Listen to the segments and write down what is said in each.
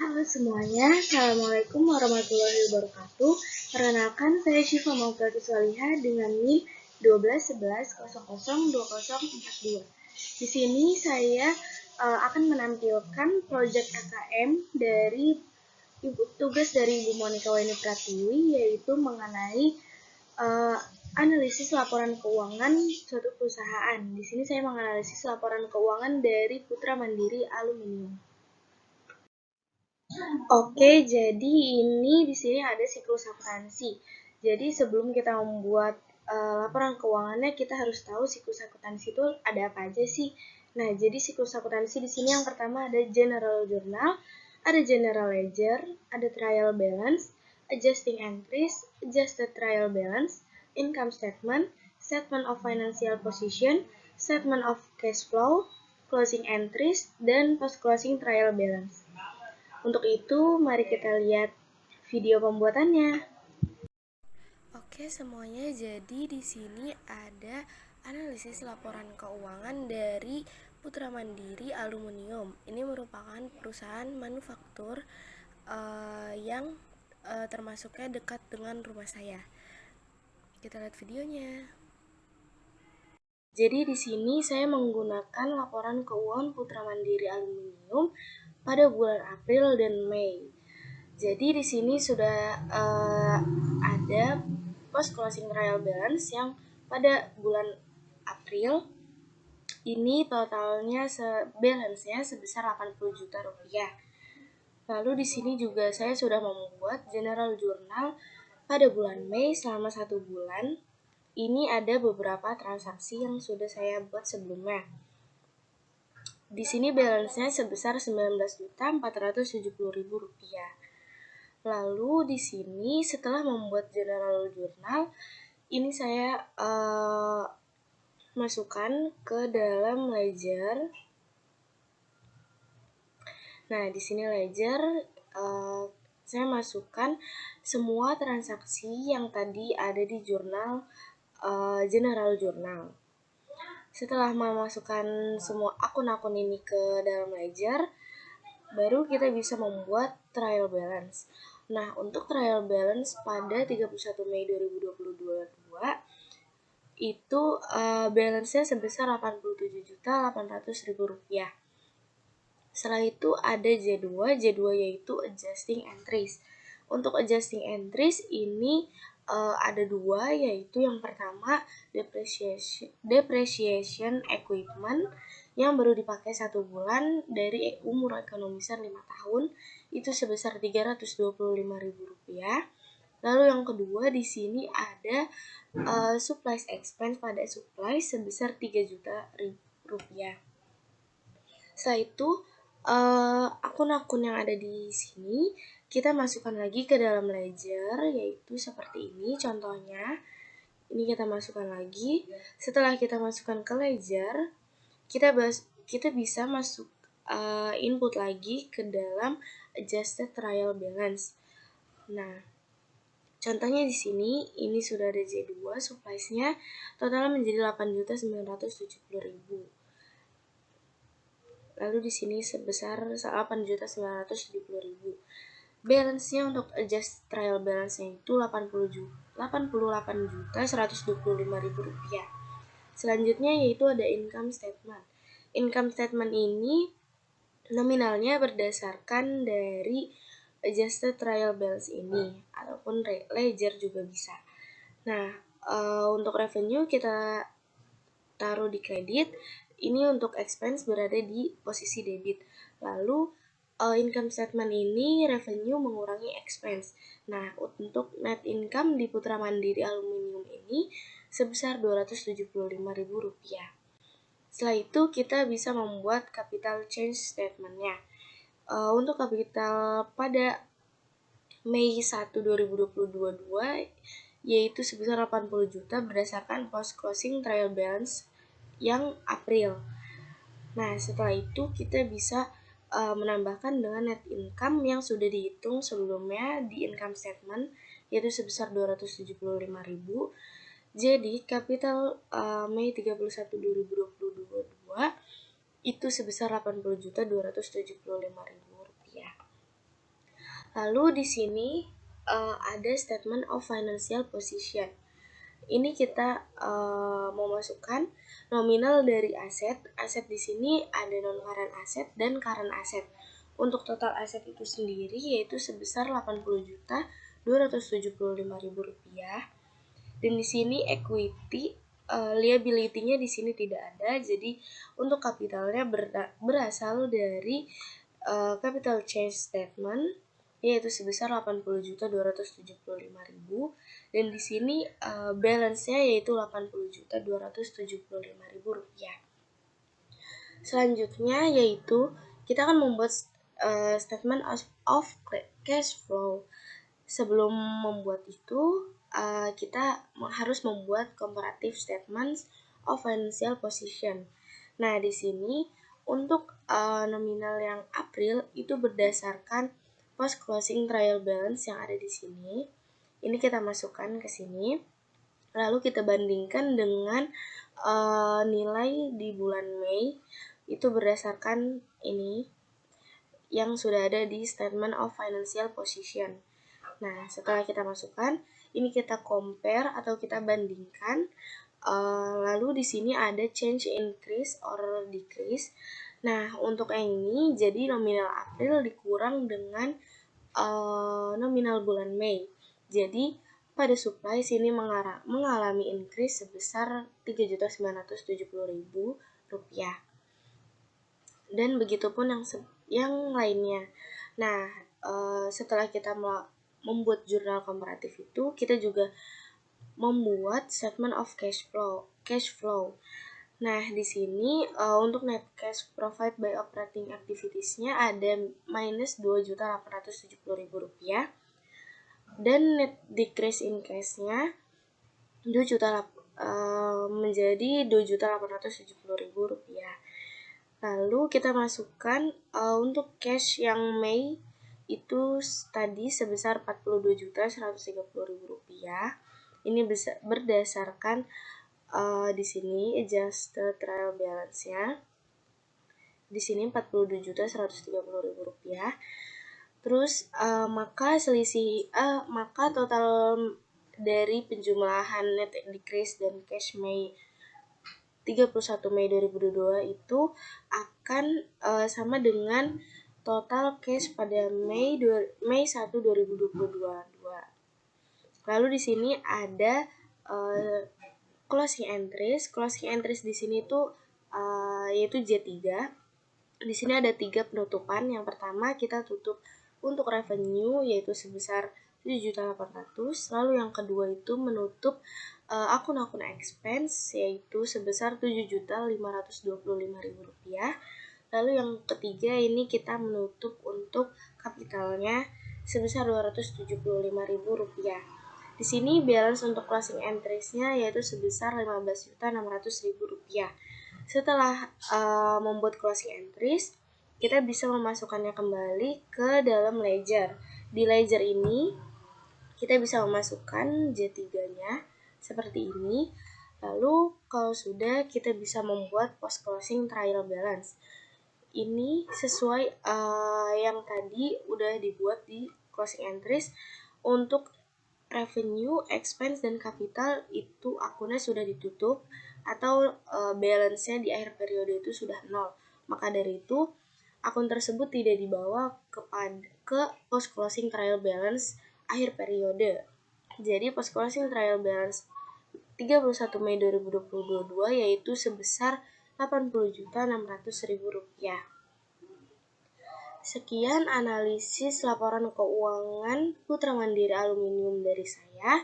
Halo semuanya, Assalamualaikum warahmatullahi wabarakatuh. Perkenalkan, saya Syifa Mauplatus Salihah dengan NIM 1211002042. Di sini saya akan menampilkan proyek KKM dari tugas dari Ibu Monika Waini Pratiwi, yaitu mengenai analisis laporan keuangan suatu perusahaan. Di sini saya menganalisis laporan keuangan dari Putra Mandiri Aluminium. Oke, jadi ini di sini ada siklus akuntansi. Jadi sebelum kita membuat laporan keuangannya, kita harus tahu siklus akuntansi itu ada apa aja sih. Nah, jadi siklus akuntansi di sini yang pertama ada general journal, ada general ledger, ada trial balance, adjusting entries, adjusted trial balance, income statement, statement of financial position, statement of cash flow, closing entries, dan post closing trial balance. Untuk itu, mari kita lihat video pembuatannya. Oke semuanya, jadi di sini ada analisis laporan keuangan dari Putra Mandiri Aluminium. Ini merupakan perusahaan manufaktur yang termasuknya dekat dengan rumah saya. Kita lihat videonya. Jadi di sini saya menggunakan laporan keuangan Putra Mandiri Aluminium pada bulan April dan Mei. Jadi di sini sudah ada post closing trial balance yang pada bulan April ini totalnya balance-nya sebesar 80 juta rupiah. Lalu di sini juga saya sudah membuat general journal pada bulan Mei selama 1 bulan. Ini ada beberapa transaksi yang sudah saya buat sebelumnya. Di sini balance-nya sebesar 19.470.000 rupiah. Lalu di sini setelah membuat general journal, ini saya masukkan ke dalam ledger. Nah, di sini ledger saya masukkan semua transaksi yang tadi ada di jurnal general journal. Setelah memasukkan semua akun-akun ini ke dalam ledger, baru kita bisa membuat trial balance. Nah, untuk trial balance pada 31 Mei 2022 itu balance-nya sebesar 87.800.000 rupiah. Setelah itu ada J2 yaitu adjusting entries. Untuk adjusting entries ini ada dua, yaitu yang pertama depreciation equipment yang baru dipakai 1 bulan dari umur ekonomisar 5 tahun itu sebesar 325.000 rupiah. Lalu yang kedua di sini ada supplies expense pada supplies sebesar 3 juta rupiah. Setelah itu akun-akun yang ada di sini kita masukkan lagi ke dalam ledger, yaitu seperti ini contohnya. Ini kita masukkan lagi. Setelah kita masukkan ke ledger, kita bisa masuk input lagi ke dalam adjusted trial balance. Nah, contohnya di sini ini sudah ada J2, supplies-nya totalnya menjadi 8.970.000. Lalu di sini sebesar 8.970.000. Balance-nya untuk adjust trial balance-nya itu 88.125.000 rupiah. Selanjutnya yaitu ada income statement. Income statement ini nominalnya berdasarkan dari adjusted trial balance ini ataupun ledger juga bisa. Nah, untuk revenue kita taruh di kredit. Ini untuk expense berada di posisi debit. Lalu income statement ini revenue mengurangi expense. Nah, untuk net income di Putra Mandiri Aluminium ini sebesar 275.000 rupiah. Setelah itu kita bisa membuat capital change statement-nya. Untuk kapital pada Mei 1, 2022 yaitu sebesar 80 juta berdasarkan post closing trial balance yang April. Nah, setelah itu kita bisa menambahkan dengan net income yang sudah dihitung sebelumnya di income statement, yaitu sebesar 275.000. Jadi, kapital Mei 31, 2022 itu sebesar 80.275.000 rupiah. Lalu di sini ada statement of financial position. Ini kita mau masukkan nominal dari aset. Aset di sini ada non current asset dan current asset. Untuk total aset itu sendiri yaitu sebesar Rp80.275.000. Dan di sini equity liability-nya di sini tidak ada. Jadi untuk kapitalnya berasal dari capital change statement yaitu sebesar Rp80.275.000, dan di sini balance-nya yaitu Rp80.275.000. Selanjutnya yaitu kita akan membuat statement of cash flow. Sebelum membuat itu kita harus membuat comparative statements of financial position. Nah, di sini untuk nominal yang April itu berdasarkan post closing trial balance yang ada di sini. Ini kita masukkan ke sini. Lalu kita bandingkan dengan nilai di bulan Mei itu berdasarkan ini yang sudah ada di statement of financial position. Nah, setelah kita masukkan, ini kita compare atau kita bandingkan. Lalu di sini ada change increase or decrease. Nah, untuk yang ini jadi nominal April dikurang dengan nominal bulan Mei. Jadi pada supply sini mengalami increase sebesar Rp3.970.000. Dan begitupun yang lainnya. Nah, setelah kita membuat jurnal komparatif itu, kita juga membuat statement of cash flow. Nah, di sini untuk net cash provided by operating activities-nya ada minus Rp2.870.000 dan net decrease in cash-nya menjadi Rp2.870.000. Lalu kita masukkan untuk cash yang Mei itu tadi sebesar Rp42.130.000. Ini berdasarkan di sini adjusted trial balance-nya. Di sini Rp42.130.000. Terus maka total dari penjumlahan net decrease dan cash Mei 31 Mei 2022 itu akan sama dengan total cash pada Mei 1 2022. Lalu di sini ada closing entries. Closing entries di sini tuh yaitu J3. Di sini ada 3 penutupan. Yang pertama kita tutup untuk revenue yaitu sebesar Rp7.800.000. Lalu yang kedua itu menutup akun-akun expense yaitu sebesar Rp7.525.000. Lalu yang ketiga ini kita menutup untuk kapitalnya sebesar Rp275.000. Di sini balance untuk closing entries-nya yaitu sebesar Rp15.600.000. Setelah membuat closing entries, kita bisa memasukkannya kembali ke dalam ledger. Di ledger ini kita bisa memasukkan J3-nya seperti ini. Lalu kalau sudah, kita bisa membuat post closing trial balance. Ini sesuai yang tadi udah dibuat di closing entries. Untuk revenue, expense, dan capital itu akunnya sudah ditutup atau balance-nya di akhir periode itu sudah 0. Maka dari itu akun tersebut tidak dibawa ke post closing trial balance akhir periode. Jadi post closing trial balance 31 Mei 2022 yaitu sebesar Rp80.600.000. Sekian analisis laporan keuangan Putra Mandiri Aluminium dari saya.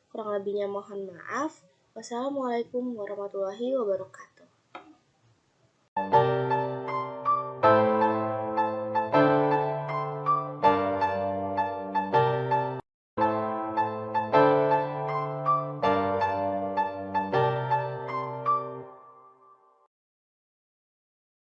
Kurang lebihnya mohon maaf. Wassalamualaikum warahmatullahi wabarakatuh.